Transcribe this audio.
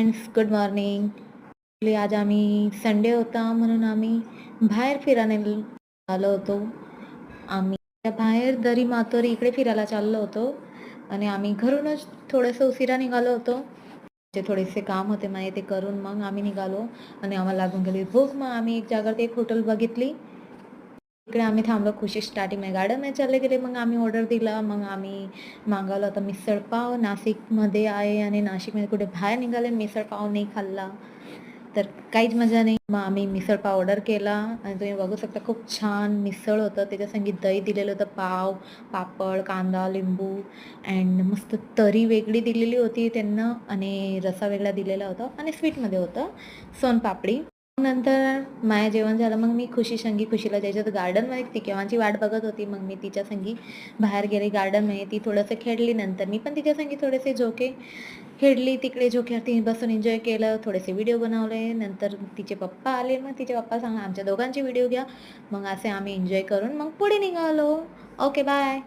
Friends, good morning. आज आम्ही Sunday होता म्हणून आम्ही बाहेर फिरायला आलो होतो. आम्ही बाहेर दरी मातोरी इकडे फिरायला चाललो होतो आणि आम्ही घरूनच थोडंसं उशिरा निघालो होतो. जे थोडेसे काम होते माझे ते करून मग आम्ही निघालो आणि आम्हाला लागून गेली भूक. मग आम्ही एक जागेवर एक हॉटेल बघितली. इकडे आम्ही थांबलो. खुशी स्टार्टिंगमध्ये गार्डनमध्ये चालले गेले. मग आम्ही ऑर्डर दिला. मग आम्ही मागवलं होतं मिसळपाव. नाशिकमध्ये आहे आणि नाशिकमध्ये कुठे बाहेर निघाले मिसळपाव नाही खाल्ला तर काहीच मजा नाही. मग आम्ही मिसळपाव ऑर्डर केला आणि तुम्ही बघू शकता खूप छान मिसळ होतं. त्याच्या संगीत दही दिलेलं होतं, पाव, पापड, कांदा, लिंबू अँड मस्त तरी वेगळी दिलेली होती त्यांना आणि रस्सा वेगळा दिलेला होता आणि स्वीटमध्ये होतं सोनपापडी. नंतर माझं जेवण झालं. मग मी खुशी संगी खुशीला त्याच्यात गार्डनमध्ये ती केव्हाची वाट बघत होती. मग मी तिच्या संगी बाहेर गेले गार्डनमध्ये. ती थोडंसं खेळली. नंतर मी पण तिच्या संगी थोडेसे झोके खेळली. तिकडे झोक्यावरती बसून एन्जॉय केलं. थोडेसे व्हिडिओ बनवले. नंतर तिचे पप्पा आले. मग तिचे पप्पा सांगा आमच्या दोघांचे व्हिडिओ घ्या. मग असे आम्ही एन्जॉय करून मग पुढे निघालो. Okay, bye.